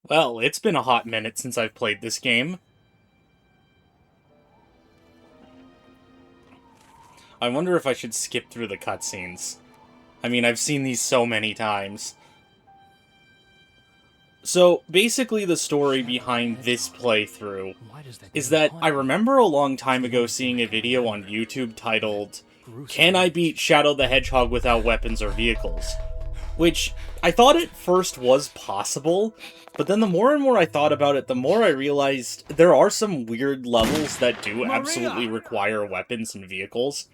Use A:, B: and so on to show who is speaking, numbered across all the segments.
A: Well, it's been a hot minute since I've played this game. I wonder if I should skip through the cutscenes. I mean, I've seen these so many times. So, basically the story behind this playthrough is that I remember a long time ago seeing a video on YouTube titled, "Can I beat Shadow the Hedgehog without weapons or vehicles?" Which, I thought at first was possible, but then the more and more I thought about it, the more I realized there are some weird levels that do absolutely require weapons and vehicles.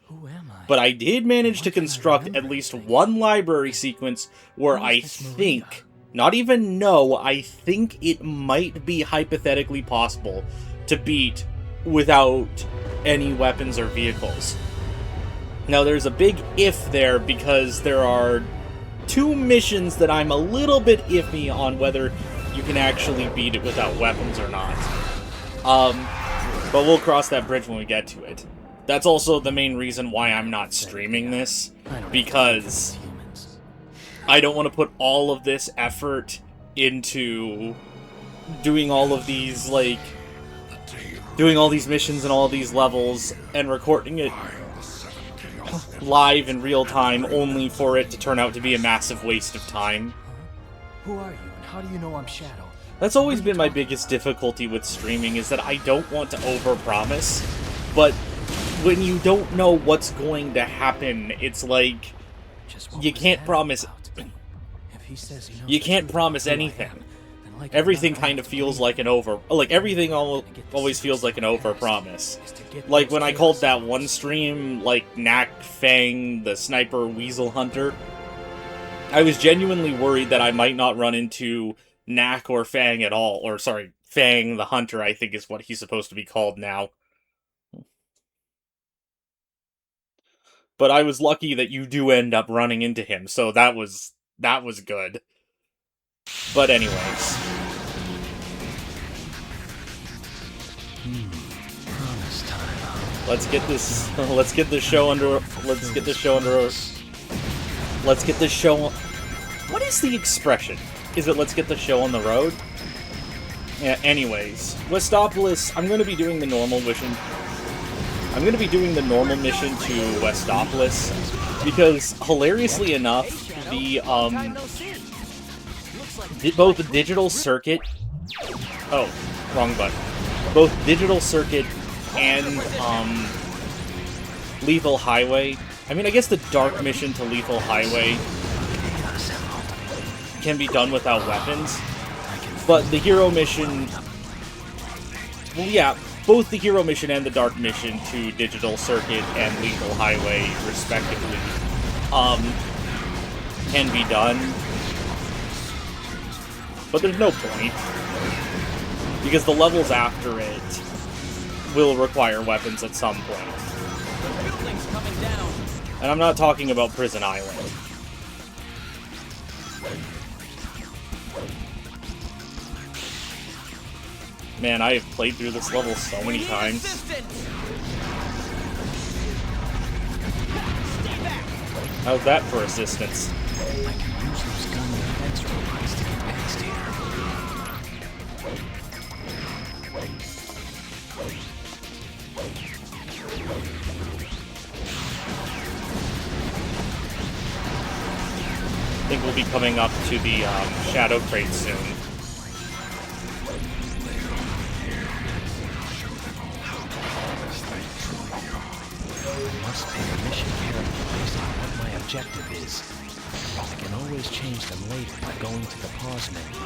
A: But I did manage to construct at least one library sequence where I think, not even know, I think it might be hypothetically possible to beat without any weapons or vehicles. Now there's a big if there, because there are two missions that I'm a little bit iffy on whether you can actually beat it without weapons or not. But we'll cross that bridge when we get to it. That's also the main reason why I'm not streaming this, because I don't want to put all of this effort into doing all of these, doing all these missions and all these levels and recording it live in real time only for it to turn out to be a massive waste of time.
B: Who are you, and how do you know I'm Shadow?
A: That's always been my biggest difficulty with streaming, is that I don't want to overpromise, but when you don't know what's going to happen, it's like, you can't promise anything. Everything kind of feels like an everything always feels like an overpromise. Like when I called that one stream, Knack Fang, the sniper weasel hunter, I was genuinely worried that I might not run into Knack or Fang at all. Or, sorry, Fang the hunter, I think is what he's supposed to be called now. But I was lucky that you do end up running into him, so that was good. But anyways. Let's get this show what is the expression? Is it let's get the show on the road? Yeah, anyways. Westopolis, I'm gonna be doing the normal mission. I'm gonna be doing the normal mission to Westopolis, because hilariously enough, both the digital circuit... Oh, wrong button. Both digital circuit and, Lethal Highway... I mean, I guess the dark mission to Lethal Highway can be done without weapons, but the hero mission... Well, yeah, both the hero mission and the dark mission to digital circuit and Lethal Highway, respectively, can be done. But there's no point, because the levels after it will require weapons at some point. And I'm not talking about Prison Island. Man, I have played through this level so many times. How's that for assistance?
B: I can use those gun defense robots to get past here.
A: I think we'll be coming up to the Shadow Crate soon.
B: Must take a mission carefully based on what my objective is. I can always change them later by going to the pause menu.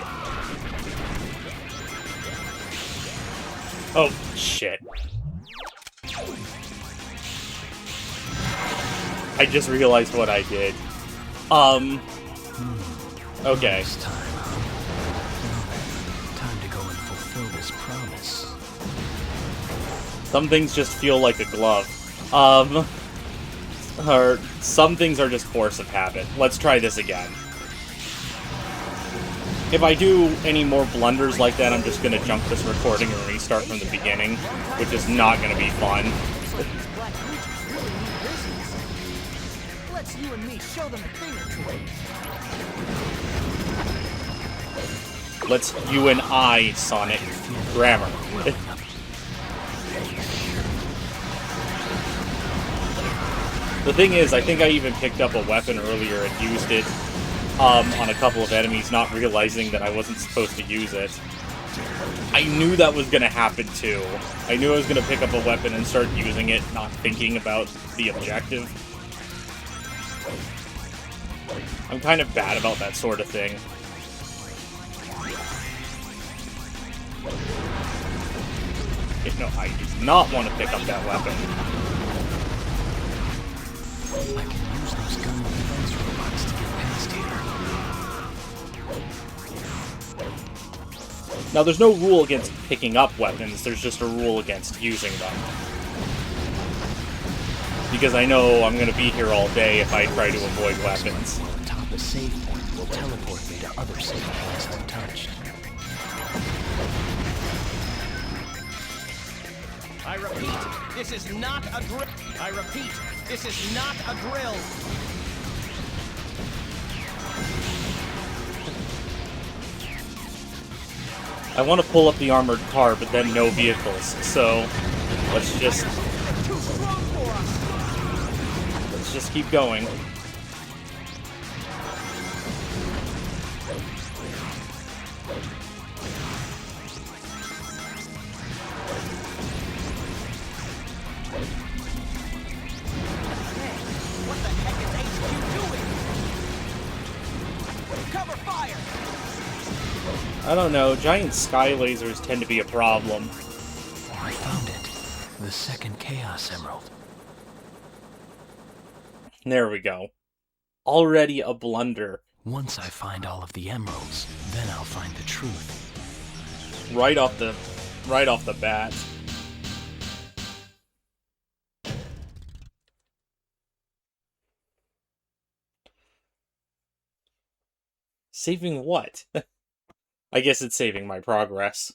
A: Oh, shit. I just realized what I did. Okay.
B: Time to go and fulfill this promise.
A: Some things just feel like a glove. Or some things are just force of habit. Let's try this again. If I do any more blunders like that, I'm just gonna jump this recording and restart from the beginning, which is not gonna be fun.
C: Let's you and me show them a thing or two.
A: Let's you and I, Sonic. Grammar. The thing is, I think I even picked up a weapon earlier and used it on a couple of enemies, not realizing that I wasn't supposed to use it. I knew that was going to happen too. I knew I was going to pick up a weapon and start using it, not thinking about the objective. I'm kind of bad about that sort of thing. No, I do not want to pick up that weapon.
B: I can use those gun defense robots to get past here.
A: Now, there's no rule against picking up weapons, there's just a rule against using them. Because I know I'm going to be here all day if I try to avoid weapons.
B: While atop a save point will teleport me to other save points untouched.
C: I repeat, this is not a drill. I repeat, this is not a drill.
A: I want to pull up the armored car, but then no vehicles, so let's just keep going. I don't know, giant sky lasers tend to be a problem.
B: I found it. The second Chaos Emerald.
A: There we go. Already a blunder.
B: Once I find all of the emeralds, then I'll find the truth.
A: Right off the bat. Saving what? I guess it's saving my progress.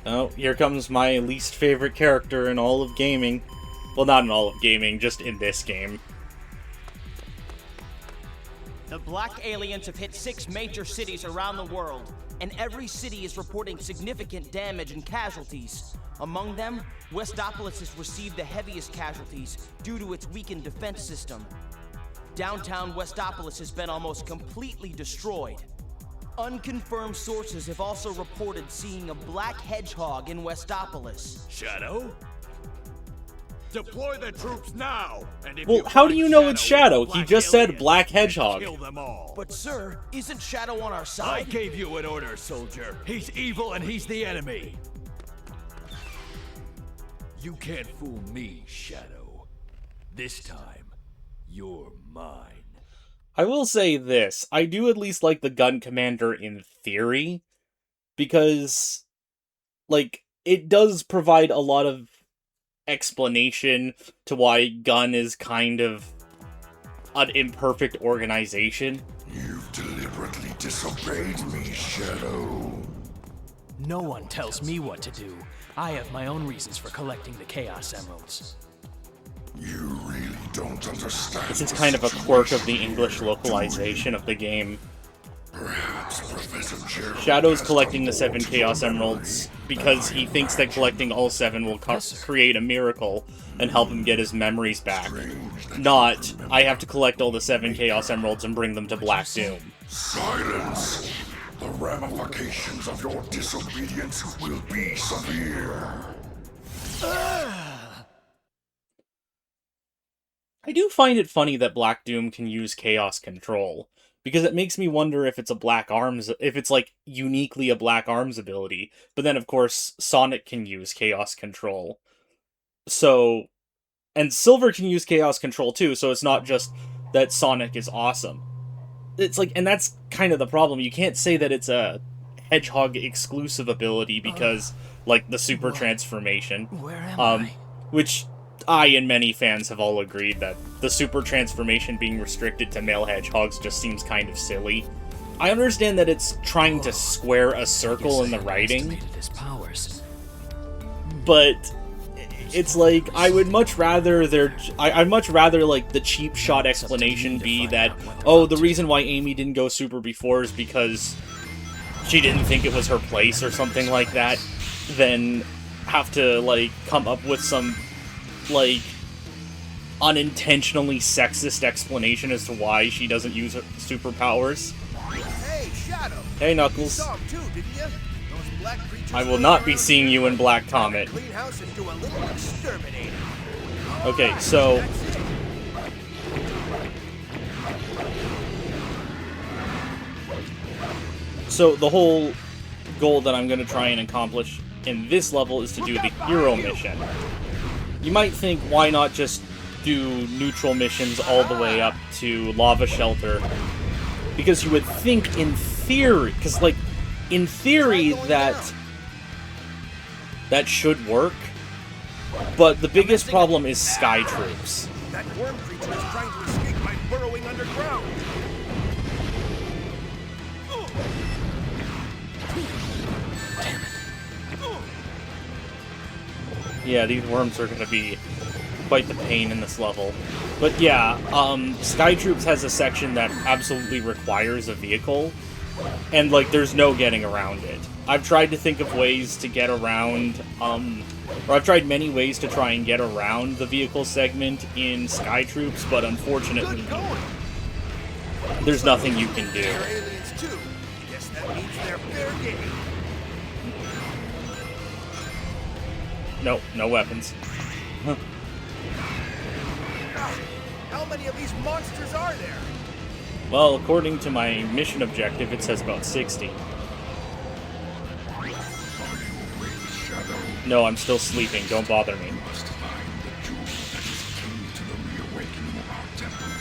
A: Oh, here comes my least favorite character in all of gaming. Well, not in all of gaming, just in this game.
C: The black aliens have hit 6 major cities around the world, and every city is reporting significant damage and casualties. Among them, Westopolis has received the heaviest casualties due to its weakened defense system. Downtown Westopolis has been almost completely destroyed. Unconfirmed sources have also reported seeing a black hedgehog in Westopolis.
D: Shadow? Deploy the troops now! And if
A: Well, how do you know it's Shadow? He just said black hedgehog.
D: Kill them all.
C: But sir, isn't Shadow on our
D: I
C: side?
D: gave you an order, soldier. He's evil and he's the enemy. You can't fool me, Shadow. This time, you're mine.
A: I will say this, I do at least like the gun commander in theory, because, like, it does provide a lot of explanation to why gun is kind of an imperfect organization.
E: You've deliberately disobeyed me, Shadow.
F: No one tells me what to do. I have my own reasons for collecting the Chaos Emeralds.
E: You really don't understand.
A: This is kind of a quirk of the English localization of the game.
E: Perhaps Professor Gerald
A: Shadow's
E: has
A: collecting the
E: come
A: 7
E: to
A: Chaos
E: the
A: Emeralds
E: memory
A: because he thinks that collecting all 7 will create a miracle and help him get his memories back. Not, I have to collect all the 7 Chaos Emeralds and bring them to Black Doom.
E: Silence! The ramifications of your disobedience will be severe.
A: I do find it funny that Black Doom can use Chaos Control, because it makes me wonder if it's like uniquely a Black Arms ability. But then of course Sonic can use Chaos Control. So, and Silver can use Chaos Control too, so it's not just that Sonic is awesome. It's like, and that's kind of the problem. You can't say that it's a Hedgehog exclusive ability because, like, the Super Transformation.
F: Where am I?
A: Which I and many fans have all agreed that the Super Transformation being restricted to male hedgehogs just seems kind of silly. I understand that it's trying to square a circle in the writing,
F: His powers.
A: but it's like, I would much rather I'd much rather, like, the cheap shot explanation be that, oh, the reason why Amy didn't go super before is because she didn't think it was her place or something like that, than have to, like, come up with some, like, unintentionally sexist explanation as to why she doesn't use her superpowers.
G: Hey, Shadow.
A: Hey,
G: You
A: Knuckles.
G: saw him too, didn't you? Those black creatures
A: I will not be
G: around
A: seeing
G: here.
A: you in Black Comet.
G: Clean house and do a little exterminating.
A: Okay, so...
G: That's it.
A: So the whole goal that I'm going to try and accomplish in this level is to do the hero mission. You might think, why not just do neutral missions all the way up to Lava Shelter? Because you would think in theory, because, like, in theory that should work, but the biggest problem is Sky Troops.
G: That worm creature is trying to escape by burrowing underground.
A: Yeah, these worms are going to be quite the pain in this level. But yeah, Sky Troops has a section that absolutely requires a vehicle, and, like, there's no getting around it. I've tried to think of ways to get around, or I've tried many ways to try and get around the vehicle segment in Sky Troops, but unfortunately,
G: Good going.
A: there's nothing you can do.
G: They're aliens too. Guess that means they're fair game.
A: No, no weapons.
G: How many of these monsters are there?
A: Well, according to my mission objective, it says about 60. No, I'm still sleeping. Don't bother me.
E: Must find the jewel that is key to the reawakening of our temple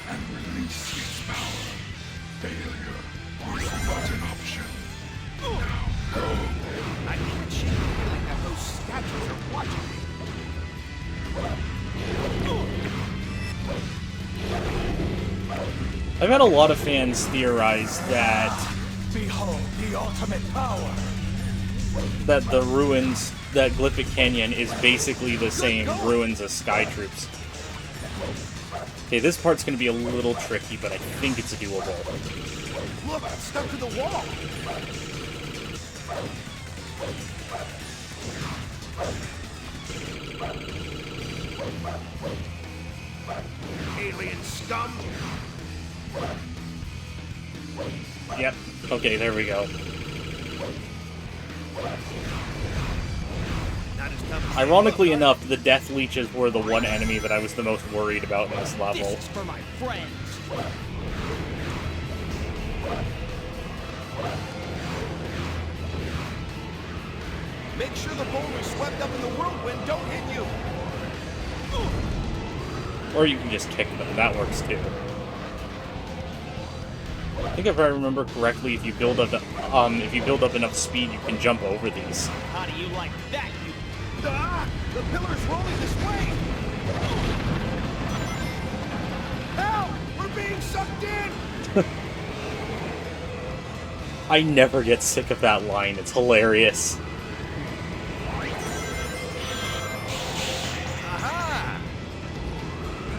E: and release its power. Failure is not an option. Now go.
G: I can't shake the feeling that those statues are watching me.
A: I've had a lot of fans theorize that
G: Behold the ultimate power.
A: the ruins, that Glyphic Canyon is basically the same ruins as Sky Troops. Okay, this part's going to be a little tricky, but I think it's doable.
G: Look, it's stuck to the wall. Alien scum.
A: Yep. Okay, there we go.
G: Not as tough as
A: Ironically enough, the Death Leeches were the one enemy that I was the most worried about in this level.
C: This is for my friends.
G: Make sure the boulders swept up in the whirlwind don't hit you.
A: Or you can just kick them, that works too. I think if I remember correctly, if you build up enough speed, you can jump over these.
C: How do you like that, you?
G: Ah! The pillar's rolling this way. Help! We're being sucked in.
A: I never get sick of that line, it's hilarious.
G: Aha!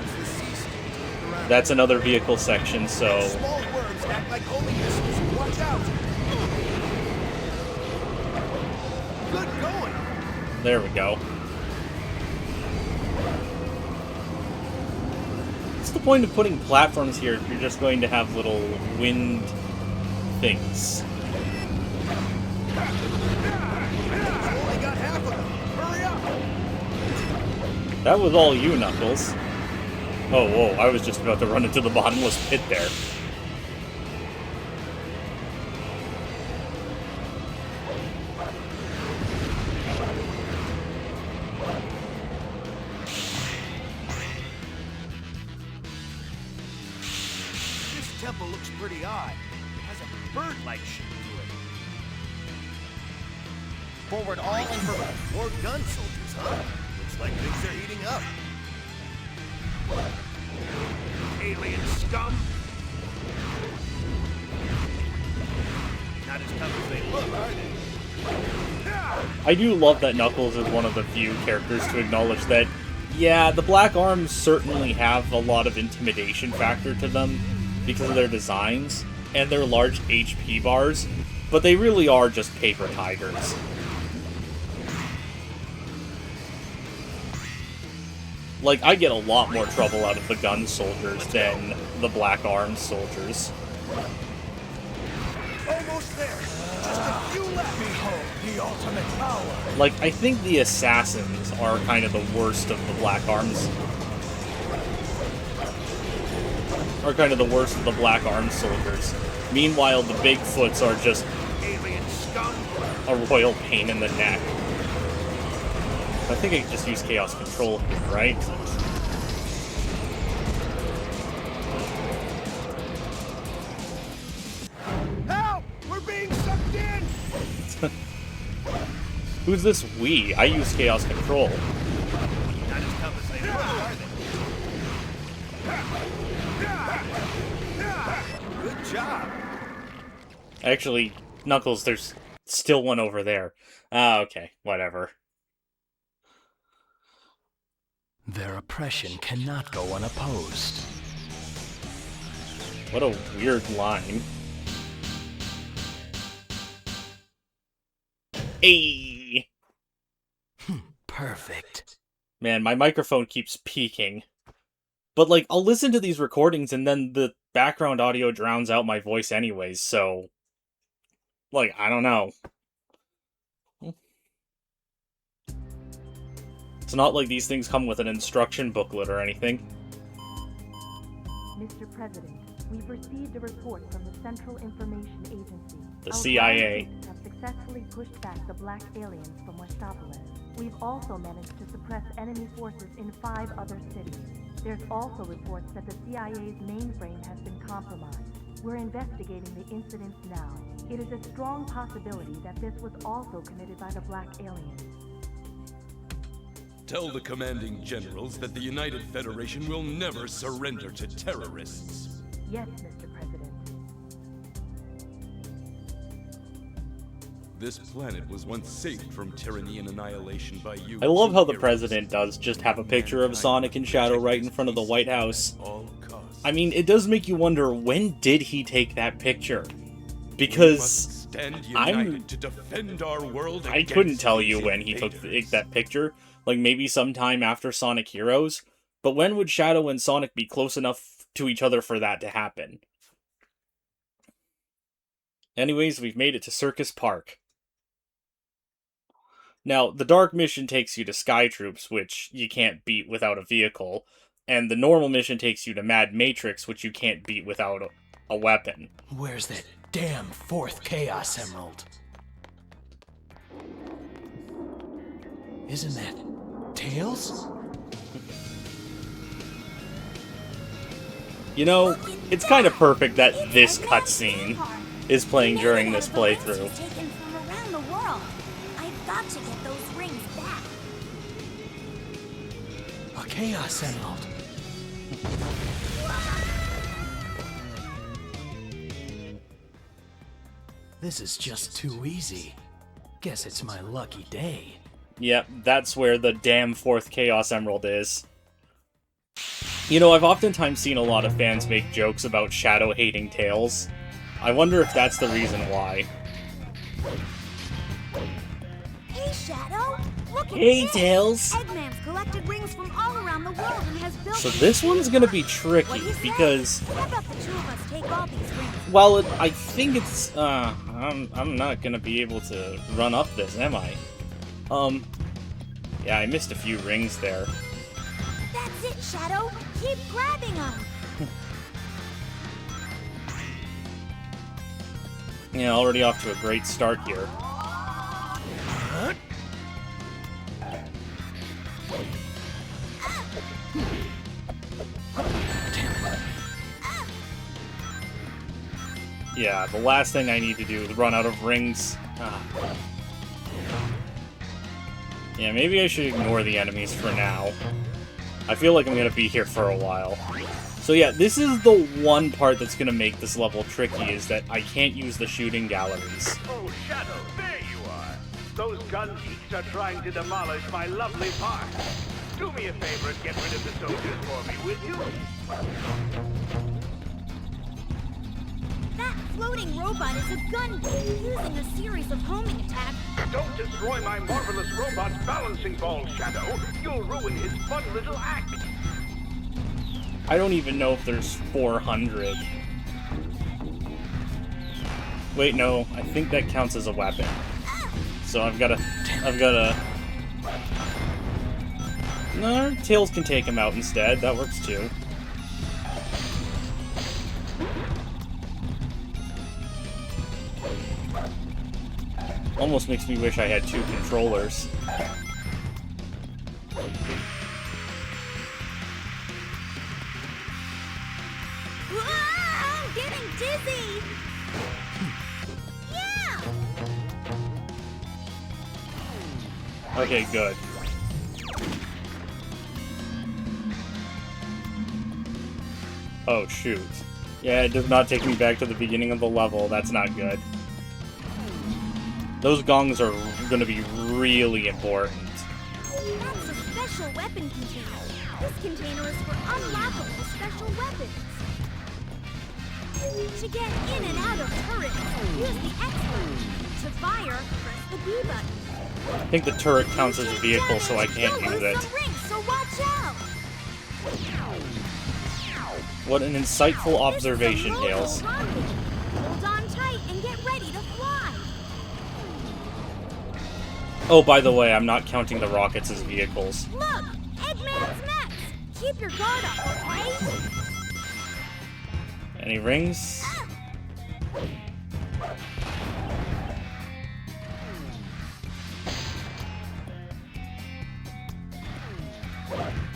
G: Use the sea stick to look around.
A: That's another vehicle section, so...
G: Small worms act like homing missiles. Watch out! Good going.
A: There we go. What's the point of putting platforms here if you're just going to have little wind things?
G: Only got half of them. Hurry up!
A: That was all you, Knuckles. Oh, whoa, I was just about to run into the bottomless pit there.
G: This temple looks pretty odd. It has a bird-like shape to it.
C: Forward all and for
G: More gun soldiers, huh? Looks like things are heating up. Alien scum. Not as tough as they look, are they? Ah!
A: I do love that Knuckles is one of the few characters to acknowledge that, yeah, the Black Arms certainly have a lot of intimidation factor to them because of their designs and their large HP bars, but they really are just paper tigers. Like, I get a lot more trouble out of the gun soldiers than the Black Arms soldiers.
G: Almost there. Just a few left. Behold the ultimate power.
A: Like, I think the assassins are kind of the worst of the Black Arms. Are kind of the worst of the Black Arms soldiers. Meanwhile, the Bigfoots are just
G: Alien scum.
A: a royal pain in the neck. I think I can just use Chaos Control here, right?
G: Help! We're being sucked in.
A: Who's this we? I use Chaos Control.
G: Not as tough as they are they? Good job.
A: Actually, Knuckles, there's still one over there. Ah, okay, whatever.
B: Their oppression cannot go unopposed.
A: What a weird line. Hey!
B: Perfect.
A: Man, my microphone keeps peaking. But, like, I'll listen to these recordings and then the background audio drowns out my voice anyways, so... Like, I don't know. It's not like these things come with an instruction booklet or anything.
H: Mr. President, we've received a report from the Central Information Agency.
A: The
H: Our
A: CIA.
H: scientists have successfully pushed back the black aliens from Westopolis. We've also managed to suppress enemy forces in 5 other cities. There's also reports that the CIA's mainframe has been compromised. We're investigating the incidents now. It is a strong possibility that this was also committed by the black aliens.
I: Tell the commanding generals that the United Federation will never surrender to terrorists.
H: Yes, Mr. President.
I: This planet was once saved from tyranny and annihilation by you.
A: I love how the president does just have a picture of Sonic and Shadow right in front of the White House. I mean, it does make you wonder, when did he take that picture? Because
I: to defend our world.
A: I couldn't tell you when he took that picture. Like, maybe sometime after Sonic Heroes. But when would Shadow and Sonic be close enough to each other for that to happen? Anyways, we've made it to Circus Park. Now, the Dark mission takes you to Sky Troops, which you can't beat without a vehicle. And the normal mission takes you to Mad Matrix, which you can't beat without a weapon.
F: Where's that damn 4th Chaos Emerald? Isn't that Tails?
A: You know, it's kind of perfect that this cutscene is playing during this playthrough.
J: Taken from around the world. I've got to get those rings back.
F: A Chaos Emerald. This is just too easy. Guess it's my lucky day.
A: Yep, that's where the damn 4th Chaos Emerald is. You know, I've oftentimes seen a lot of fans make jokes about Shadow hating Tails. I wonder if that's the reason why.
J: Hey, Shadow! Look at
A: Hey,
J: this!
A: Tails!
J: Eggman's collected rings from all around the world and has built...
A: So this one's gonna be
J: What
A: tricky,
J: do you say?
A: because...
J: How about the two of us take all these rings?
A: Well, I think it's... I'm not gonna be able to run up this, am I? Yeah, I missed a few rings there.
J: That's it, Shadow! Keep grabbing them!
A: Yeah, already off to a great start here. Yeah, the last thing I need to do is run out of rings. Yeah, maybe I should ignore the enemies for now. I feel like I'm gonna be here for a while. So yeah, this is the one part that's gonna make this level tricky, is that I can't use the shooting galleries.
G: Oh, Shadow, there you are. Those gun geeks are trying to demolish my lovely park. Do me a favor and get rid of the soldiers for me, will you?
J: That floating robot is a gun geek using a series of homing attacks.
G: Don't destroy my marvelous robot's balancing ball, Shadow. You'll ruin his fun little act.
A: I don't even know if there's 400. Wait, no. I think that counts as a weapon. So I've gotta... No, Tails can take him out instead. That works too. Almost makes me wish I had 2 controllers.
J: I'm getting dizzy! Yeah!
A: Okay, good. Oh, shoot. Yeah, it does not take me back to the beginning of the level. That's not good. Those gongs are going to be really important.
J: That's a special weapon container. This container is for unlockable special weapons. To get in and out of turrets, use the X button. To fire, press the B button.
A: I think the turret counts as a vehicle, so I can't use it.
J: Some rings, so watch out!
A: What an insightful observation, Tails.
J: Hold on tight and get ready to fly.
A: Oh, by the way, I'm not counting the rockets as vehicles.
J: Look! Eggman's next! Keep your guard up, okay?
A: Any rings?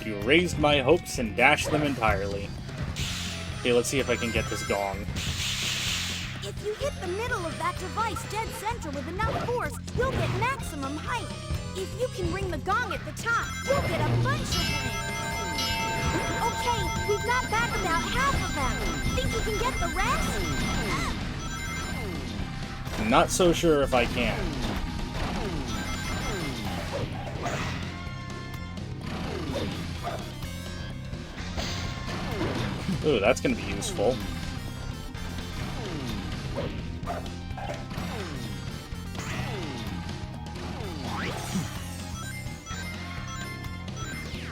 A: You raised my hopes and dashed them entirely. Okay, let's see if I can get this gong.
J: If you hit the middle of that device dead center with enough force, you'll get maximum height. If you can ring the gong at the top, you'll get a bunch of rings. Okay, we've got back about half of them. Think you can get the rest?
A: Not so sure if I can. Ooh, that's gonna be useful.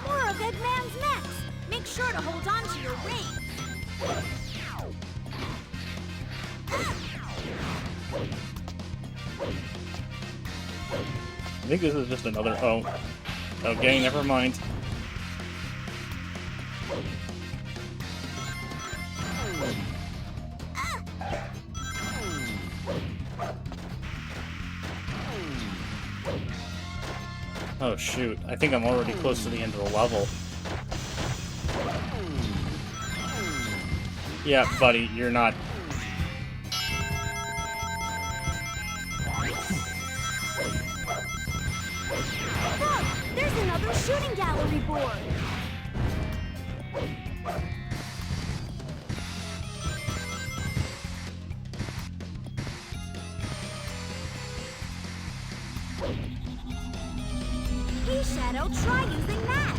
J: More of Eggman's next. Make sure to hold on to your ring.
A: I think this is just another... Oh. Okay, never mind. Oh shoot, I think I'm already close to the end of the level. Yeah, buddy, you're not...
J: Look! There's another shooting gallery board! Hey, Shadow, try using that!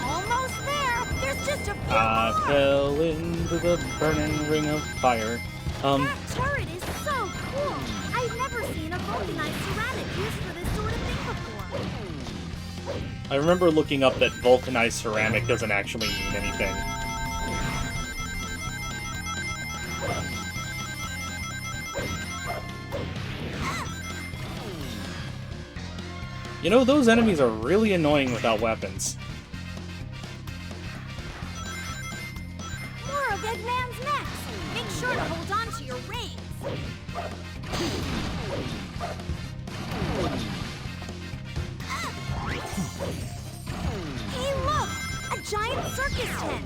J: Almost there! There's just a few
A: I
J: more!
A: fell into the burning ring of fire.
J: That turret is so cool! I've never seen a vulcanized ceramic used for this sort of thing before.
A: I remember looking up that vulcanized ceramic doesn't actually mean anything. You know, those enemies are really annoying without weapons.
J: More of Eggman's next! Make sure to hold on to your rings! Hey, look! A giant circus tent!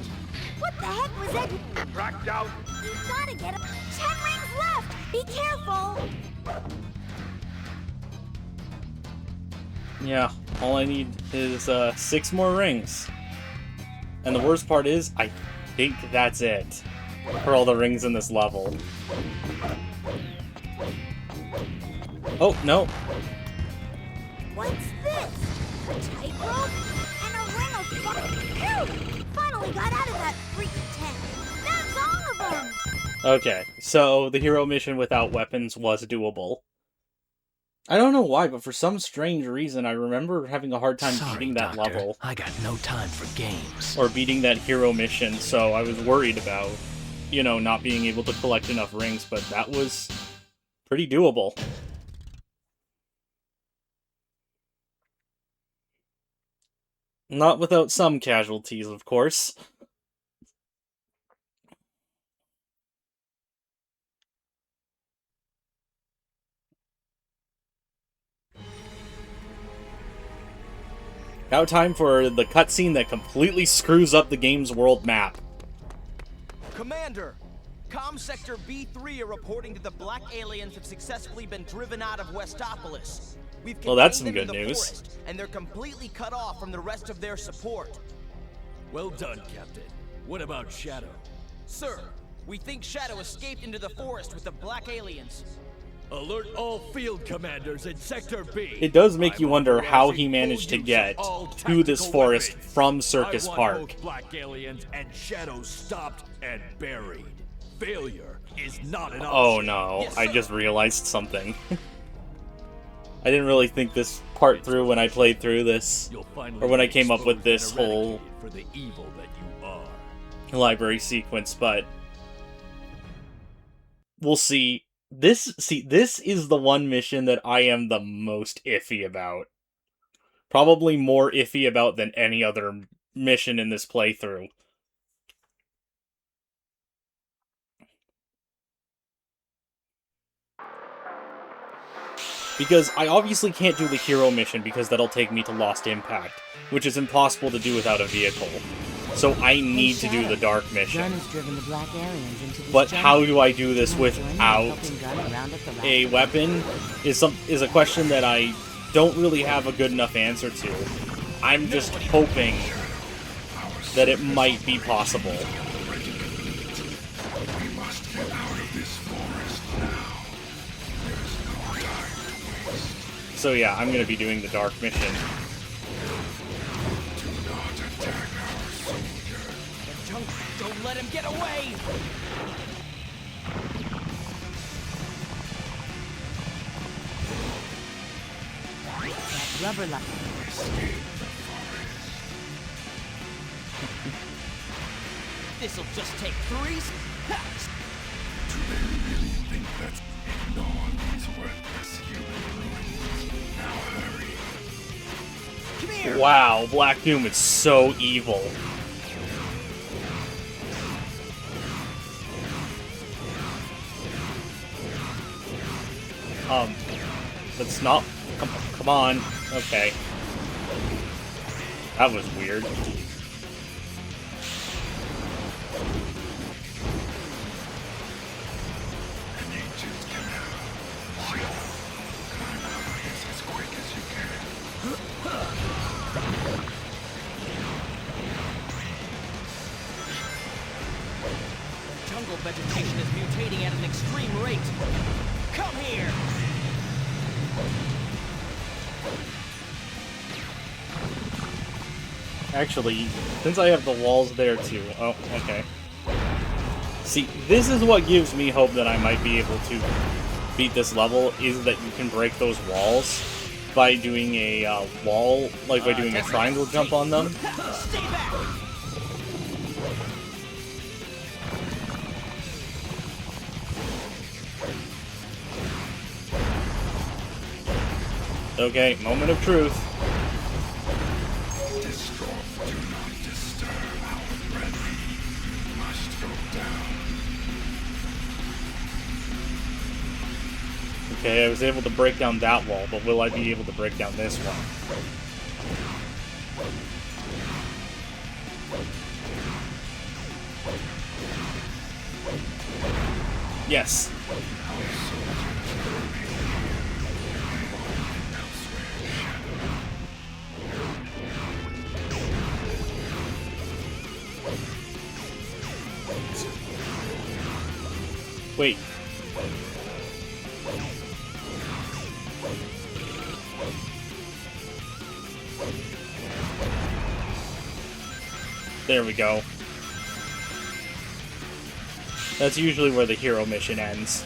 J: What the heck was that?
G: Cracked out.
J: You've gotta get 10 rings left! Be careful!
A: Yeah, all I need is 6 more rings. And the worst part is, I think that's it. for all the rings in this level. Oh, no.
J: What's this? A tightrope? And a ring of fire? Phew! Finally got out of that freaking tent. That's all of them!
A: Okay, so the hero mission without weapons was doable. I don't know why, but for some strange reason, I remember having a hard time beating that level.
B: I got no time for games.
A: Or beating that hero mission, so I was worried about, you know, not being able to collect enough rings, but that was pretty doable. Not without some casualties, of course. Now time for the cutscene that completely screws up the game's world map.
C: Commander! Comm Sector B3 are reporting that the black aliens have successfully been driven out of Westopolis.
A: Well, that's some good news.
C: Forest, and they're completely cut off from the rest of their support.
D: Well done, Captain. What about Shadow?
C: Sir, we think Shadow escaped into the forest with the black aliens.
D: Alert all field commanders in Sector B.
A: It does make you wonder how he managed to get to this forest from Circus Park.
D: Black aliens and Shadow stopped and buried. Failure is not an option.
A: Oh no,
C: Yes,
A: I just realized something. I didn't really think this part through when I played through this, or when I came up with this whole
D: for the evil that you are.
A: library sequence, but we'll see. This is the one mission that I am the most iffy about. Probably more iffy about than any other mission in this playthrough. Because I obviously can't do the hero mission because that'll take me to Lost Impact, which is impossible to do without a vehicle. So I need to do the dark mission. But how do I do this without a weapon is a question that I don't really have a good enough answer to. I'm just hoping that it might be possible. So yeah, I'm gonna be doing the dark mission.
C: Don't let him get away!
H: That rubber light.
C: This'll just take 3 steps.
E: Do they really think that no one is worth rescuing? Now hurry.
C: Come here!
A: Wow, Black Doom is so evil. Let's not... Come on. Okay. That was weird.
C: Jungle vegetation is mutating at an extreme rate. Come here!
A: Actually, since I have the walls there too... Oh, okay. See, this is what gives me hope that I might be able to beat this level, is that you can break those walls by doing a wall, like by doing a triangle jump on them.
C: Stay back!
A: Okay, moment of truth.
E: Do not disturb our brethren. Must go down.
A: Okay, I was able to break down that wall, but will I be able to break down this one? Yes. Wait. There we go. That's usually where the hero mission ends.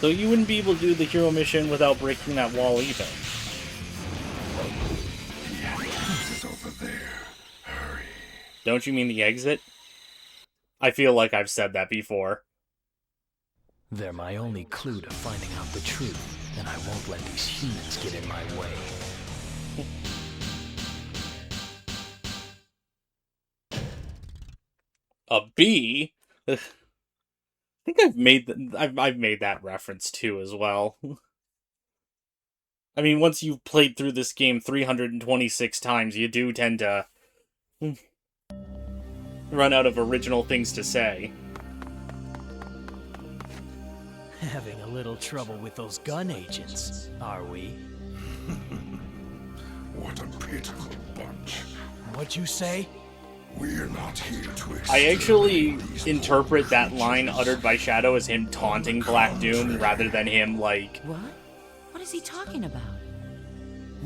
A: So you wouldn't be able to do the hero mission without breaking that wall either.
E: The entrance is over there. Hurry.
A: Don't you mean the exit? I feel like I've said that before.
F: They're my only clue to finding out the truth, and I won't let these humans get in my way.
A: A bee? I think I've made that reference too as well. I mean, once you've played through this game 326 times, you do tend to run out of original things to say.
F: Having a little trouble with those gun agents, are we?
E: What a pitiful bunch.
F: What'd you say?
E: We're not here to
A: I actually interpret that line uttered by Shadow as him taunting Black Doom rather than him, like...
K: What? What is he talking about?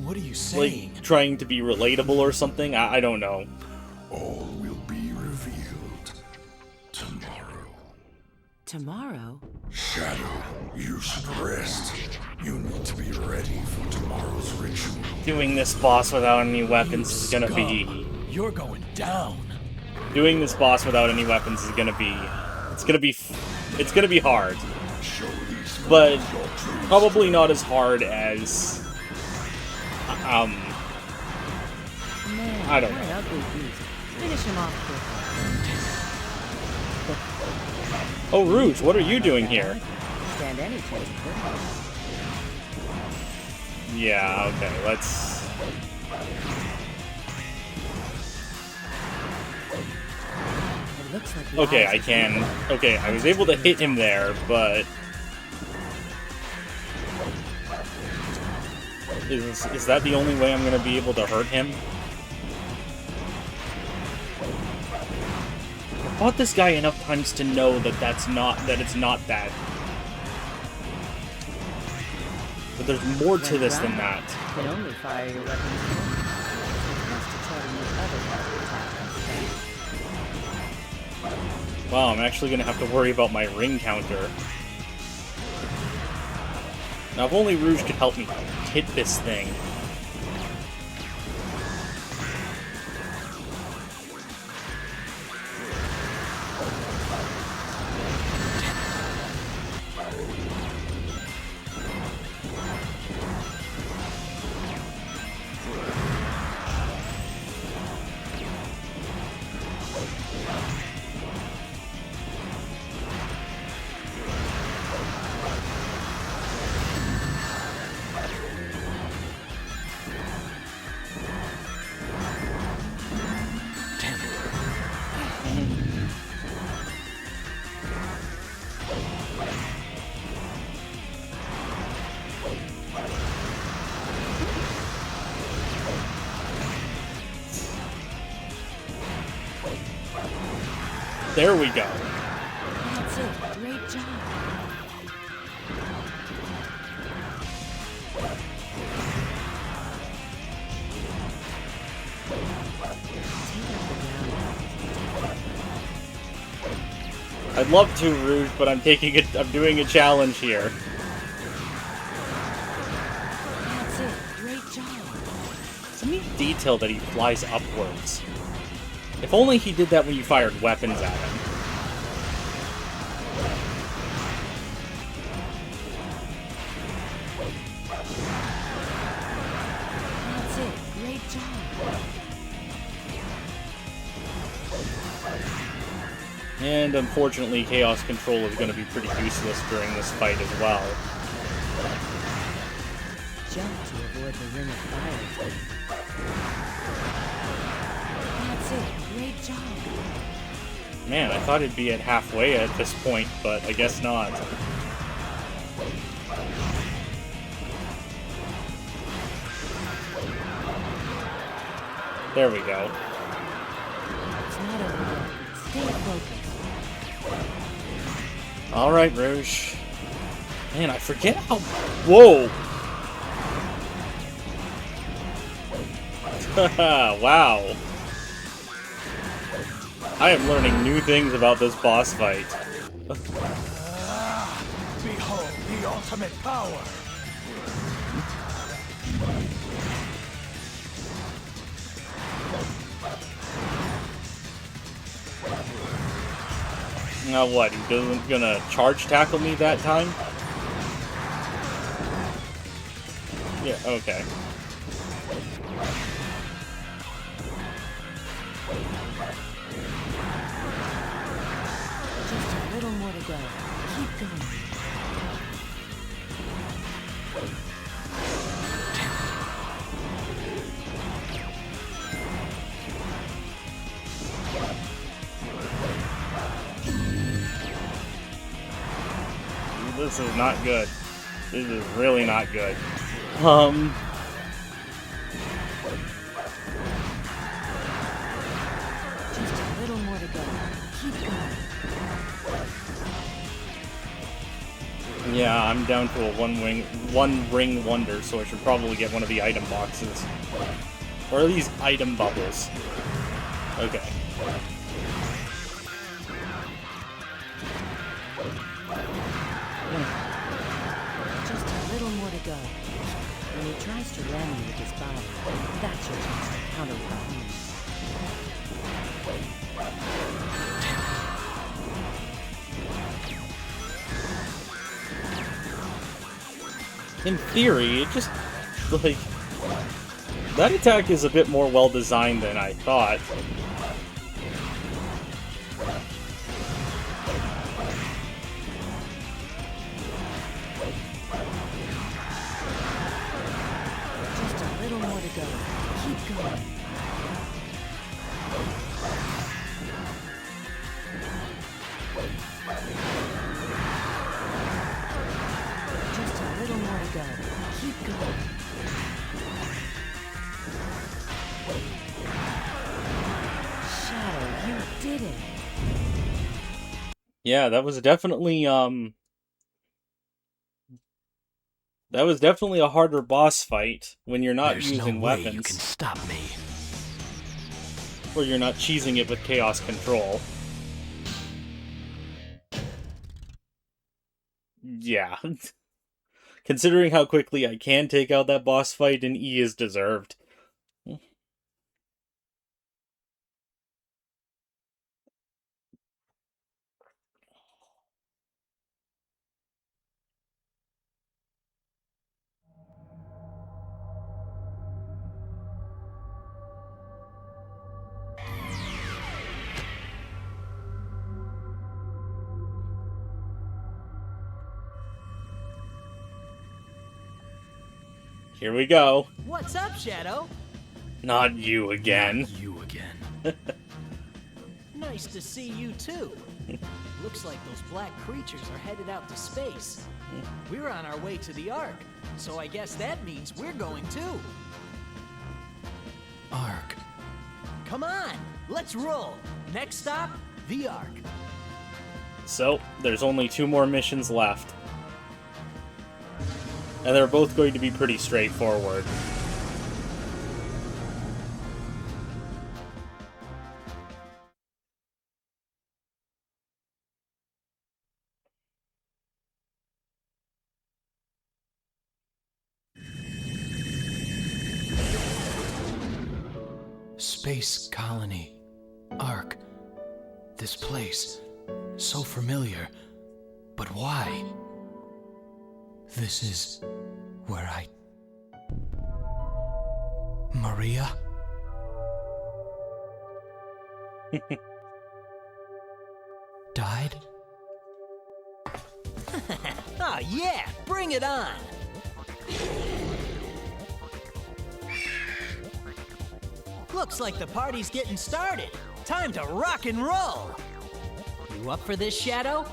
F: What are you saying?
A: Like, trying to be relatable or something? I don't know.
E: All will be revealed tomorrow.
K: Tomorrow?
E: Shadow, you should rest. You need to be ready for tomorrow's ritual.
A: Doing this boss without any weapons is gonna be...
F: You're going down.
A: Doing this boss without any weapons is gonna be... It's gonna be hard. But probably not as hard as...
K: Man,
A: I don't
K: what
A: know.
K: an ugly beast. Finish him off quickly.
A: Oh, Rouge, what are you doing here?
K: Stand any chance of it.
A: Yeah, okay, let's...
K: It looks like the
A: Okay,
K: eyes
A: I
K: of
A: can... Okay, I was able to hit him there, but... Is that the only way I'm gonna be able to hurt him? I fought this guy enough times to know that it's not that. But there's more to this than that.
K: You can only fire your weapons once. It has to try to use other types of attack.
A: Wow, I'm actually gonna have to worry about my ring counter. Now, if only Rouge could help me hit this thing. There we go.
K: That's it. Great job.
A: I'd love to, Rouge, but I'm doing a challenge here.
K: That's it. Great job.
A: It's a neat detail that he flies upwards. If only he did that when you fired weapons at him.
K: That's it. Great job.
A: And unfortunately, Chaos Control is going to be pretty useless during this fight as well.
K: Jump to avoid the ring of fire. That's it. Great job.
A: Man, I thought it'd be at halfway at this point, but I guess not. There we go.
K: It's not over yet. Stay focused.
A: Alright, Rouge. Man, I forget how... Whoa! Wow. I am learning new things about this boss fight.
B: Behold the ultimate power!
A: Now what, he doesn't gonna charge tackle me that time? Yeah, okay.
L: Just a little more to go. Keep going.
A: This is not good. This is really not good.
L: Just a little more to go. Keep going.
A: Yeah, I'm down to a one ring wonder, so I should probably get one of the item boxes. Or at least item bubbles. Okay.
L: Just a little more to go. When he tries to ram you with his body, that's your chance to counter with me.
A: In theory, it just, like, that attack is a bit more well-designed than I thought.
L: Just a little more to go. Keep going. Just a little more to go. Keep going. Shadow, you did it.
A: Yeah, that was definitely, that was definitely a harder boss fight when you're not
B: There's
A: using
B: no way
A: weapons.
B: you can stop me.
A: Or you're not cheesing it with chaos control. Yeah. Considering how quickly I can take out that boss fight, an E is deserved. Here we go.
C: What's up, Shadow?
A: Not you again.
B: Not you again.
C: Nice to see you too. Looks like those black creatures are headed out to space. We're on our way to the Ark, so I guess that means we're going too.
B: Ark.
C: Come on, let's roll. Next stop, the Ark.
A: So, there's only 2 more missions left. And they're both going to be pretty straightforward.
B: Space colony. Ark. This place. So familiar. But why? This is where I... Maria? Died?
C: Ah, yeah, bring it on. Looks like the party's getting started. Time to rock and roll. You up for this, Shadow?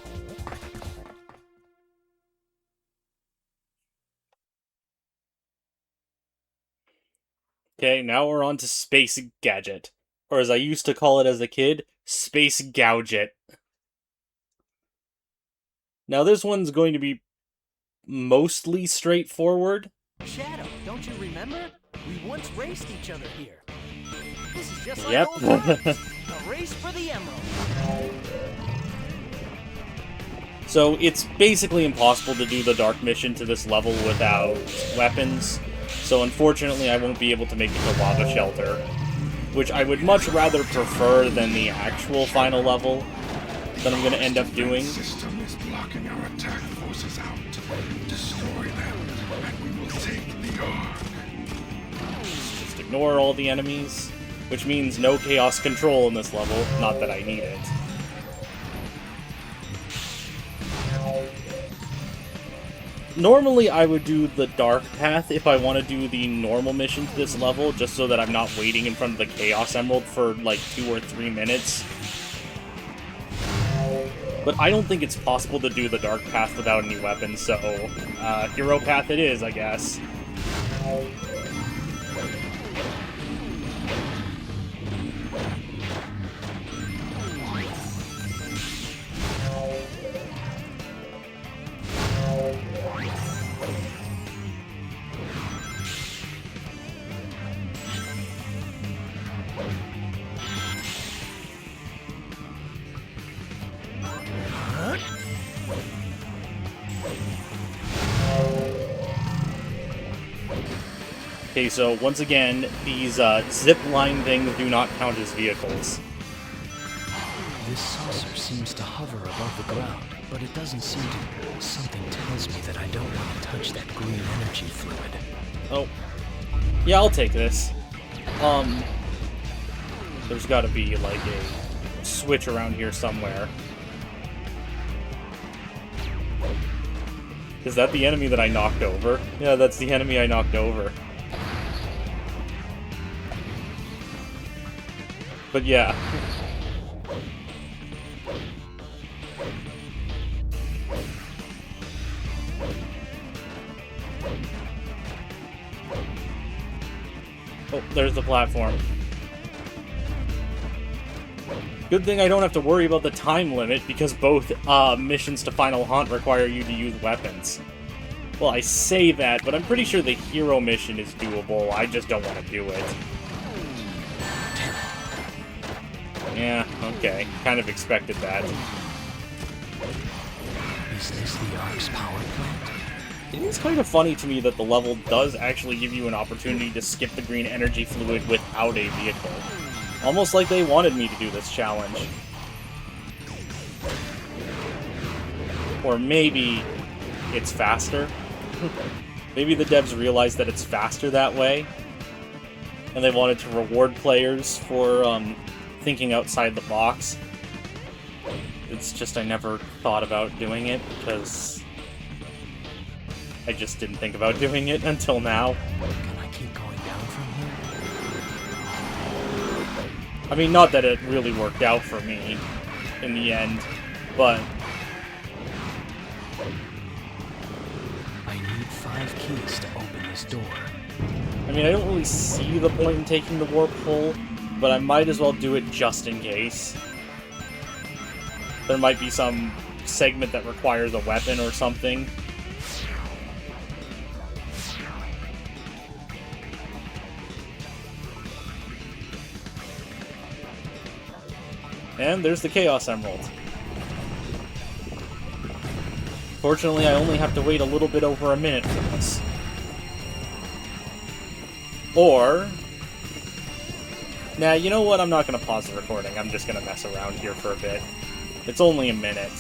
A: Okay, now we're on to Space Gadget. Or as I used to call it as a kid, Space Gadget. Now this one's going to be mostly straightforward.
B: Shadow, don't you remember? We once raced each other here. This is just like
A: Yep.
B: old times. A race for the emerald.
A: So it's basically impossible to do the dark mission to this level without weapons. So unfortunately I won't be able to make it to Lava Shelter, which I would much rather prefer than the actual final level that I'm going to end up doing.
E: The system is blocking our attack forces out. Destroy them, and we will take the Ark.
A: Just ignore all the enemies, which means no chaos control in this level. Not that I need it. Normally I would do the dark path if I want to do the normal mission to this level, just so that I'm not waiting in front of the Chaos Emerald for like 2 or 3 minutes. But I don't think it's possible to do the dark path without any weapons, so hero path it is, I guess. Okay, so once again, these zip line things do not count as vehicles.
B: This saucer seems to hover above the ground, but it doesn't seem to. Something tells me that I don't want to touch that green energy fluid.
A: Oh. Yeah, I'll take this. There's gotta be, like, a switch around here somewhere. Is that the enemy that I knocked over? Yeah, that's the enemy I knocked over. But yeah. Oh, there's the platform. Good thing I don't have to worry about the time limit, because both missions to Final Haunt require you to use weapons. Well, I say that, but I'm pretty sure the hero mission is doable. I just don't want to do it. Yeah, okay. Kind of expected that.
B: Is this the Ark's power plant?
A: It is kind of funny to me that the level does actually give you an opportunity to skip the green energy fluid without a vehicle. Almost like they wanted me to do this challenge. Or maybe it's faster. Maybe the devs realized that it's faster that way, and they wanted to reward players for thinking outside the box. It's just I never thought about doing it, because I just didn't think about doing it until now.
B: Can I keep going down from here?
A: I mean, not that it really worked out for me in the end, but
B: I need 5 keys to open this door.
A: I mean, I don't really see the point in taking the warp hole, but I might as well do it just in case. There might be some segment that requires a weapon or something. And there's the Chaos Emerald. Fortunately, I only have to wait a little bit over a minute for this. Or... Nah, you know what? I'm not going to pause the recording. I'm just going to mess around here for a bit. It's only a minute.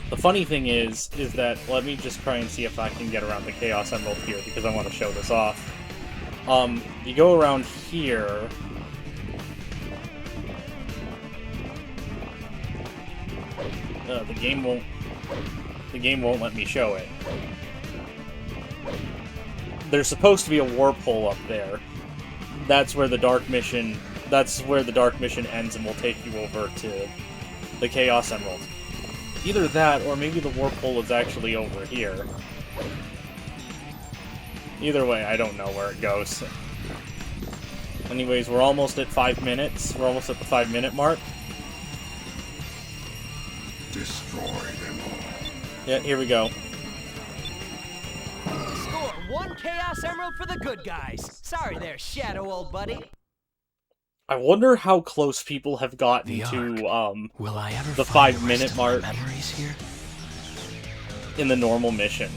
A: The funny thing is that... Let me just try and see if I can get around the Chaos Emerald here, because I want to show this off. You go around here... the game won't let me show it. There's supposed to be a warp hole up there. That's where the dark mission ends, and will take you over to the Chaos Emerald. Either that, or maybe the warp hole is actually over here. Either way, I don't know where it goes. Anyways, we're almost at 5 minutes. We're almost at the 5-minute mark. Yeah, here we go.
M: Score 1 Chaos Emerald for the good guys. Sorry there, Shadow, old buddy.
A: I wonder how close people have gotten to
B: Will I ever
A: the
B: find
A: 5-minute mark
B: memories here?
A: in the normal mission.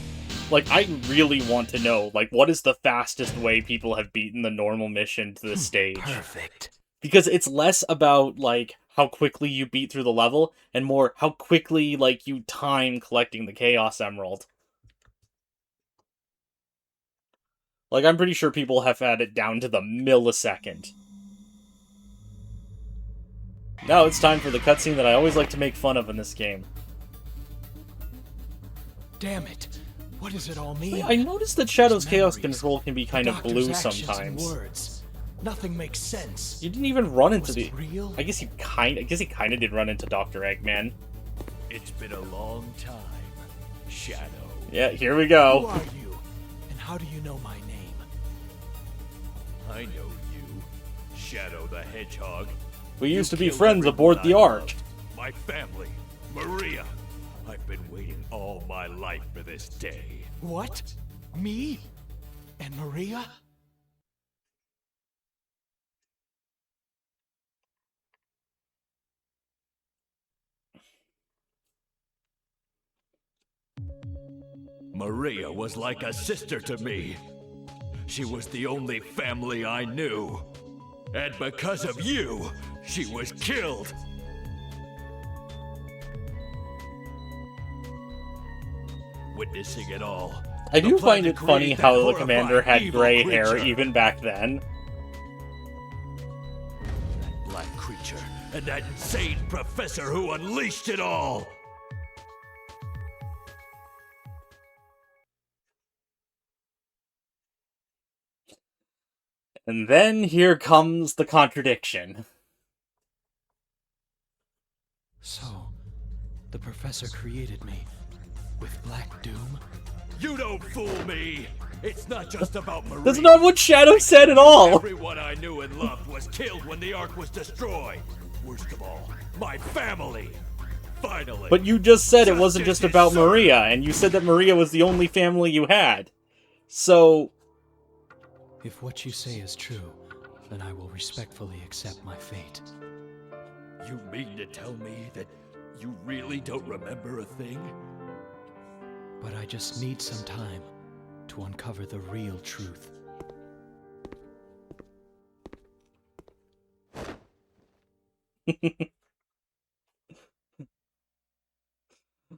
A: Like, I really want to know, like, what is the fastest way people have beaten the normal mission to the stage?
B: Perfect.
A: Because it's less about, like, how quickly you beat through the level, and more how quickly, like, you time collecting the Chaos Emerald. Like, I'm pretty sure people have had it down to the millisecond. Now it's time for the cutscene that I always like to make fun of in this game.
B: Damn it. What does it all mean?
A: I noticed that Shadow's Chaos Control can be kind of blue
B: Doctor's actions and
A: sometimes.
B: words. Nothing makes sense.
A: You didn't even run into
B: Was
A: the...
B: it real?
A: I guess he kind of did run into Dr. Eggman.
D: It's been a long time, Shadow.
A: Yeah, here we
B: Who
A: go.
B: are you? And how do you know my name?
D: I know you, Shadow the Hedgehog.
A: We used to be
D: killed
A: friends aboard
D: everyone
A: the
D: I
A: Ark.
D: loved. My family, Maria. I've been waiting all my life for this day.
B: What? Me? And Maria?
D: Maria was like a sister to me. She was the only family I knew. And because of you, she was killed. Witnessing it all.
A: I do
D: the plan
A: find
D: to
A: it funny
D: create that
A: how the
D: horrifying
A: commander had
D: evil
A: gray hair
D: creature.
A: even back then.
D: That black creature and that insane professor who unleashed it all.
A: And then here comes the contradiction.
B: So, the professor created me with Black Doom?
D: You don't fool me! It's not just about Maria.
A: That's not what Shadow said at all!
D: Everyone I knew and loved was killed when the Ark was destroyed. Worst of all, my family. Finally.
A: But you just said it wasn't
D: Justice
A: just about
D: is served.
A: Maria, and you said that Maria was the only family you had. So...
B: If what you say is true, then I will respectfully accept my fate.
D: You mean to tell me that you really don't remember a thing?
B: But I just need some time to uncover the real truth.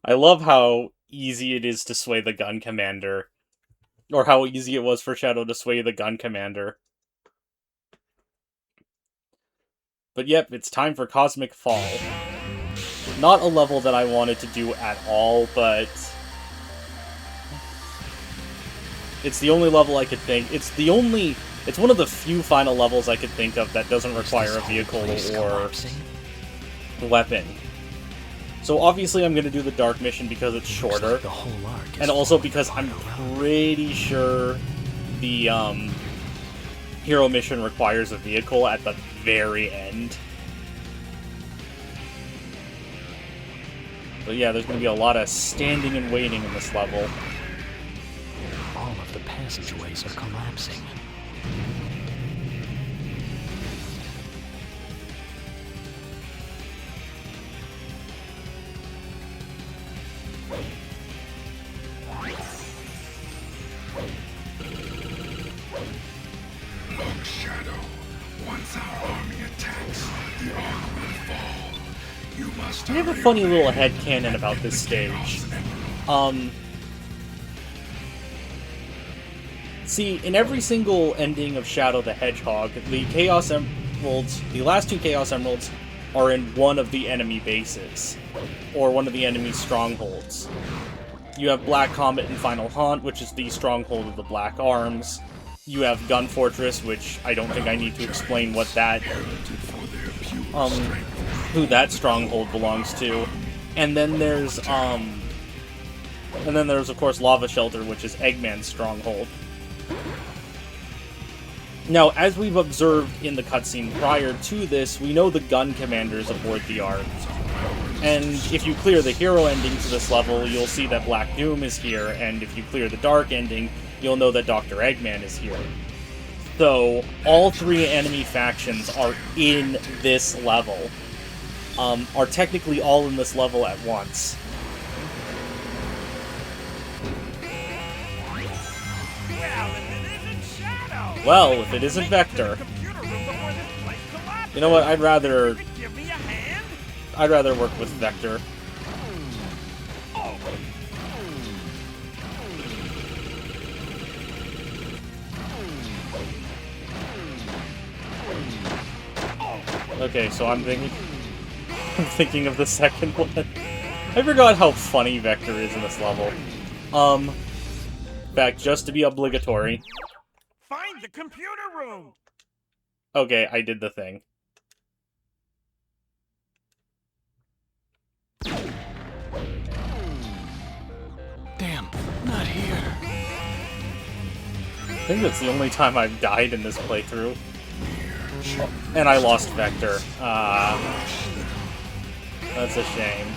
A: I love how easy it is to sway the gun commander. Or how easy it was for Shadow to sway the gun commander. But yep, it's time for Cosmic Fall. Not a level that I wanted to do at all, but... it's the only level I could think... It's one of the few final levels I could think of that doesn't require a vehicle or weapon. So obviously I'm going to do the Dark Mission because it's shorter,
B: The whole arc is
A: and also
B: falling
A: because I'm
B: apart around me.
A: pretty sure the Hero Mission requires a vehicle at the very end. But yeah, there's going to be a lot of standing and waiting in this level.
B: All of the passageways are collapsing.
E: Look, Shadow. Once our army attacks, the Ark will fall. You must
A: I have a
E: hurry
A: funny
E: away
A: little headcanon about this stage. See, in every single ending of Shadow the Hedgehog, the Chaos Emeralds, the last two Chaos Emeralds, are in one of the enemy bases, or one of the enemy strongholds. You have Black Comet and Final Haunt, which is the stronghold of the Black Arms. You have Gun Fortress, which I don't think I need to explain what that, who that stronghold belongs to. And then there's, of course, Lava Shelter, which is Eggman's stronghold. Now, as we've observed in the cutscene prior to this, we know the gun commanders aboard the Ark. And if you clear the hero ending to this level, you'll see that Black Doom is here, and if you clear the dark ending, you'll know that Dr. Eggman is here. So, all three enemy factions are in this level. Are technically all in this level at once. Well, if it isn't Vector. You know what, I'd rather work with Vector. Okay, so I'm thinking of the second one. I forgot how funny Vector is in this level. In fact, just to be obligatory.
G: Find the computer room!
A: Okay, I did the thing.
B: Damn, not here.
A: I think that's the only time I've died in this playthrough. And I lost Vector. That's a shame.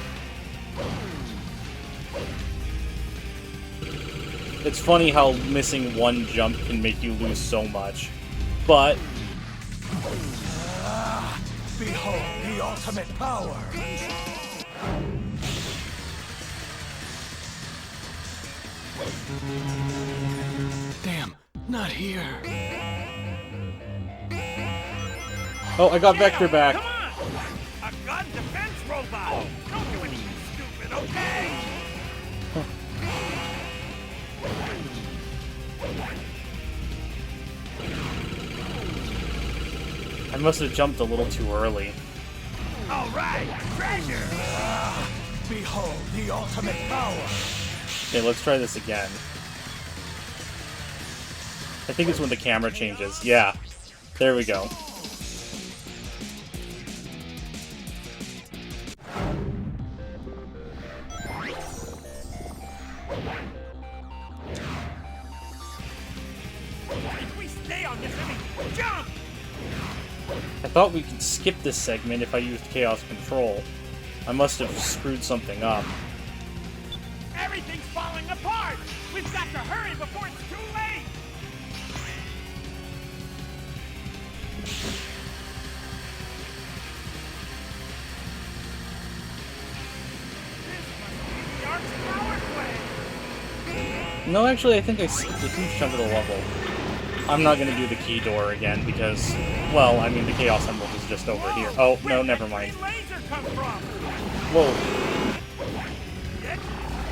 A: It's funny how missing one jump can make you lose so much. But...
B: behold the ultimate power! Damn, not here.
A: Oh, I got Vector back.
G: Come on! A gun defense robot! Don't do anything stupid, okay?
A: I must have jumped a little too early.
G: Alright, treasure!
B: Behold the ultimate power!
A: Okay, let's try this again. I think it's when the camera changes. Yeah. There we go.
G: If we stay on this enemy, jump!
A: I thought we could skip this segment if I used Chaos Control. I must have screwed something up.
G: Everything's falling apart! We've got to hurry before it's too late! This must be the Ark's power play!
A: No, actually, I think I skipped a huge chunk of the level. I'm not going to do the key door again because, well, I mean, the Chaos Emerald is just over here. Oh, no, never mind.
G: Where did the laser come from?
A: Whoa.
G: Get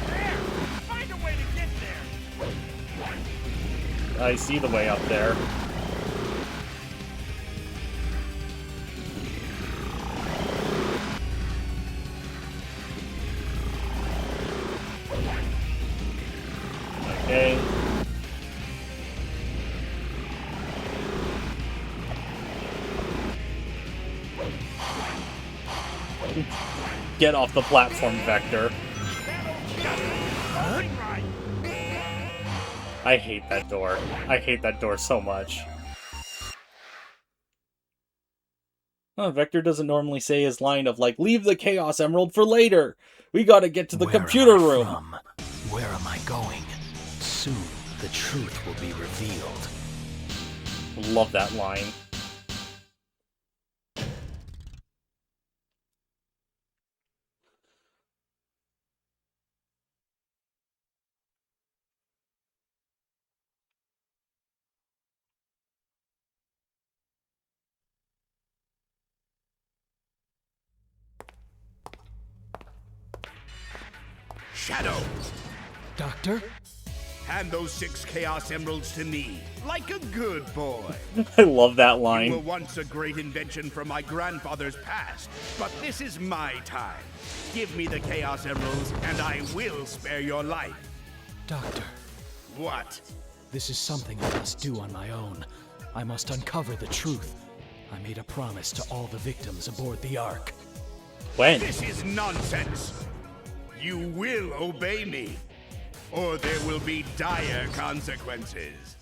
G: there! Find a way to get there!
A: I see the way up there. Okay. Get off the platform, Vector. I hate that door. I hate that door so much. Oh, Vector doesn't normally say his line of, like, leave the Chaos Emerald for later! We gotta get to the computer room!
B: From? Where am I going? Soon, the truth will be revealed.
A: Love that line.
G: Shadow!
B: Doctor?
G: Hand those 6 Chaos Emeralds to me, like a good boy.
A: I love that
G: You were
A: line.
G: once a great invention from my grandfather's past, but this is my time. Give me the Chaos Emeralds, and I will spare your life.
B: Doctor,
G: What?
B: this is something I must do on my own. I must uncover the truth. I made a promise to all the victims aboard the Ark.
A: When?
G: This is nonsense. You will obey me, or there will be dire consequences.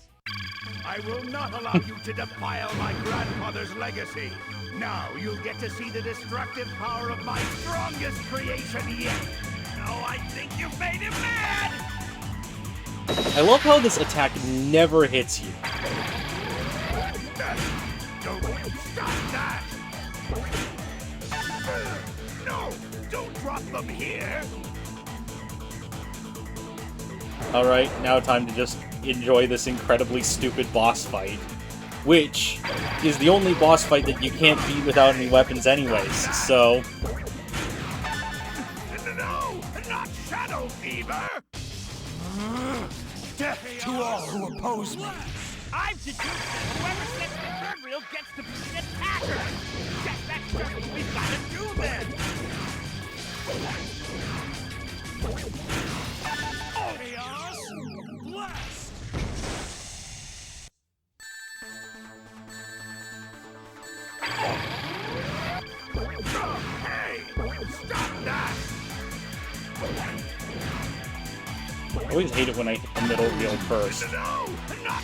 G: I will not allow you to defile my grandfather's legacy. Now you'll get to see the destructive power of my strongest creation yet. Oh, I think you made him mad!
A: I love how this attack never hits you.
G: Don't stop that! No, don't drop them here!
A: Alright, now time to just enjoy this incredibly stupid boss fight. Which is the only boss fight that you can't beat without any weapons anyways, so...
G: No, not Shadow Fever! Death to all who oppose me!
N: I've deduced that whoever sets the third reel gets to be the attacker! Guess that's just what we've got to do then! Chaos Blast!
G: Hey! Stop that!
A: I always hate it when I hit the middle reel first.
G: No, not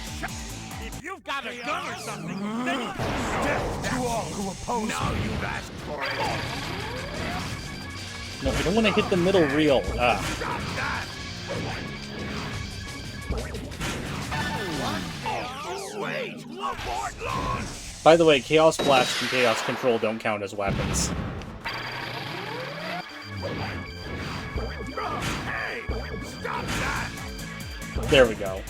N: If you've got a gun or something, then
G: death to all who oppose now me. You've asked for it.
A: No, I don't want to hit the middle reel. Ah.
G: Stop that! Oh, wait! Abort launch!
A: By the way, Chaos Blast and Chaos Control don't count as weapons.
G: Hey! Stop that!
A: There we go.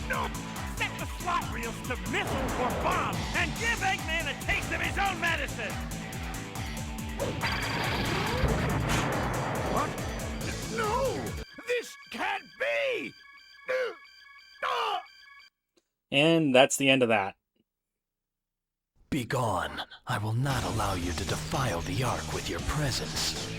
N: no! Set the slot reels to missile or bomb, and give Eggman a taste of his own medicine!
G: What? No! This can't be!
A: And that's the end of that.
B: Begone. I will not allow you to defile the Ark with your presence.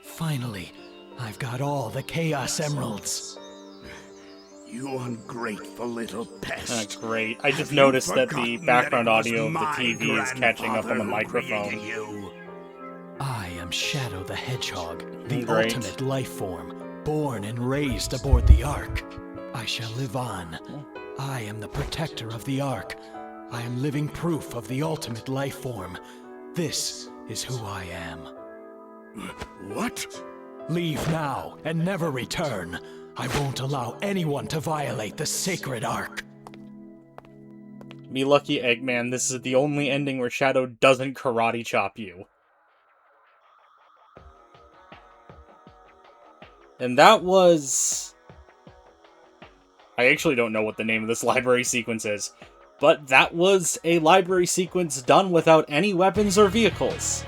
B: Finally, I've got all the Chaos Emeralds.
G: You ungrateful little pest.
A: Great. I just noticed that the background audio of the TV is catching up on the microphone.
B: I am Shadow the Hedgehog, the
A: Great.
B: ultimate life form, born and raised aboard the Ark. I shall live on. I am the protector of the Ark. I am living proof of the ultimate life form. This is who I am.
G: What?
B: Leave now and never return. I won't allow anyone to violate the sacred Ark.
A: Be lucky, Eggman, this is the only ending where Shadow doesn't karate chop you. And that was... I actually don't know what the name of this library sequence is, but that was a library sequence done without any weapons or vehicles.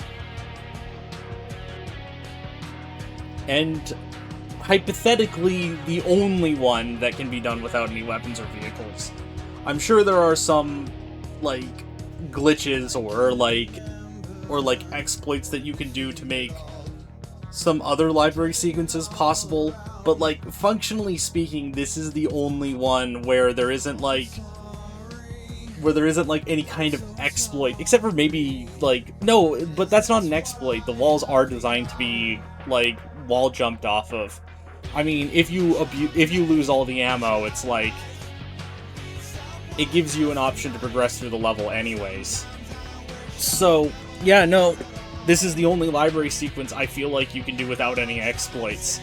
A: And hypothetically, the only one that can be done without any weapons or vehicles. I'm sure there are some, like, glitches or exploits that you can do to make some other library sequences possible, but, like, functionally speaking, this is the only one where there isn't, like, any kind of exploit, except for maybe, like, no, but that's not an exploit. The walls are designed to be, like, wall jumped off of. I mean, if you lose all the ammo, it's like, it gives you an option to progress through the level anyways. So, yeah, no, this is the only library sequence I feel like you can do without any exploits.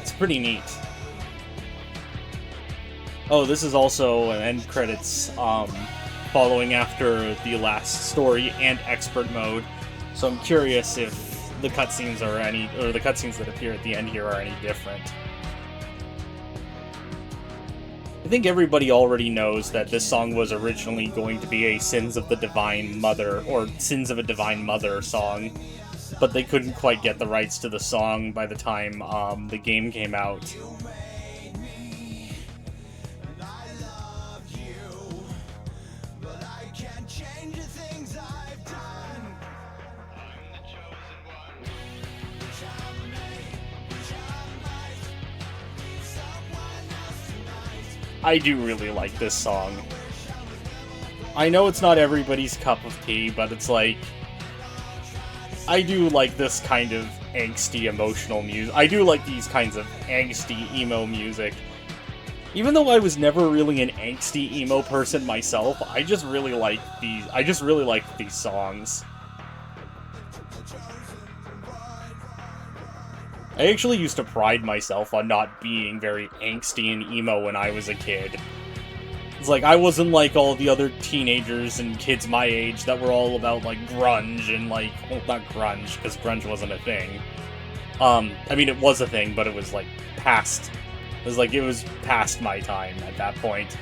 A: It's pretty neat. Oh, this is also an end credits, following after the last story and expert mode. So I'm curious if the cutscenes are the cutscenes that appear at the end here are any different. I think everybody already knows that this song was originally going to be a Sins of the Divine Mother, or Sins of a Divine Mother song, but they couldn't quite get the rights to the song by the time the game came out. I do really like this song. I know it's not everybody's cup of tea, but it's like... I do like this kind of angsty, emotional music. I do like these kinds of angsty, emo music. Even though I was never really an angsty, emo person myself, I just really like these songs. I actually used to pride myself on not being very angsty and emo when I was a kid. It's like, I wasn't like all the other teenagers and kids my age that were all about, like, grunge and, like, well, not grunge, because grunge wasn't a thing. I mean, it was a thing, but it was, like, past. It was past my time at that point.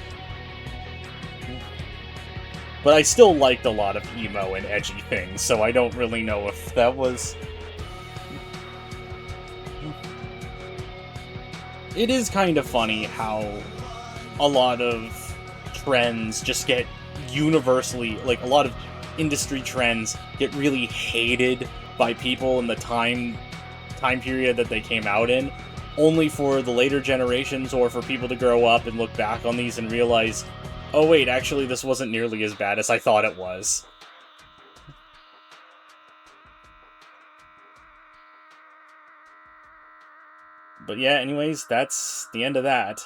A: But I still liked a lot of emo and edgy things, so I don't really know if that was... It is kind of funny how a lot of trends just get universally, like, a lot of industry trends get really hated by people in the time period that they came out in, only for the later generations or for people to grow up and look back on these and realize, oh wait, actually this wasn't nearly as bad as I thought it was. But yeah, anyways, that's the end of that.